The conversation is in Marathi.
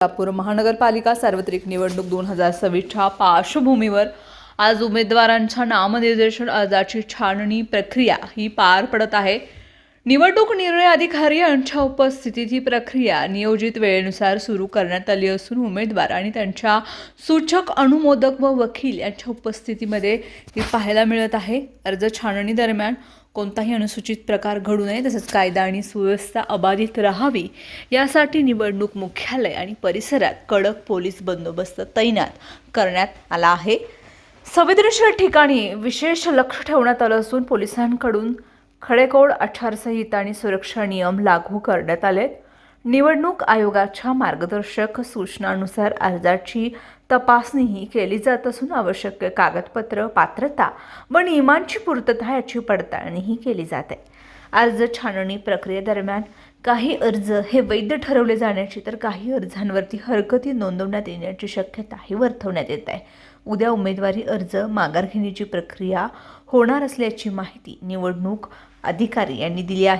कोल्हापूर महानगरपालिका सार्वत्रिक निवडणूक 2026च्या पार्श्वभूमीवर आज उमेदवारांच्या नामनिर्देशन अर्जाची छाननी प्रक्रिया ही पार पडत आहे। निवडणूक निर्णय अधिकारी यांच्या उपस्थितीत ही प्रक्रिया नियोजित वेळेनुसार सुरू करण्यात आली असून उमेदवार आणि त्यांच्या सूचक अनुमोदक व वकील यांच्या उपस्थितीमध्ये ही पाहायला मिळत आहे। अर्ज छाननी दरम्यान कोणताही अनुचित प्रकार घडू नये तसेच कायदा आणि सुव्यवस्था अबाधित राहावी यासाठी निवडणूक मुख्यालय आणि परिसरात कडक पोलीस बंदोबस्त तैनात करण्यात आला आहे। संवेदनशील ठिकाणी विशेष लक्ष ठेवण्यात आलं असून पोलिसांकडून खडेकोड आचारसंहिता आणि सुरक्षा नियम लागू करण्यात आलेत। निवडणूक आयोगाच्या मार्गदर्शक सूचनांनुसार अर्जाची तपासणीही केली जात असून आवश्यक कागदपत्र, पात्रता व नियमांची पूर्तता याची पडताळणीही केली जाते। अर्ज छाननी प्रक्रियेदरम्यान काही अर्ज हे वैध ठरवले जाण्याची तर काही अर्जांवरती हरकती नोंदवण्यात येण्याची शक्यताही वर्तवण्यात येत आहे। उद्या उमेदवारी अर्ज माघार घेण्याची प्रक्रिया होणार असल्याची माहिती निवडणूक अधिकारी यांनी दिली आहे।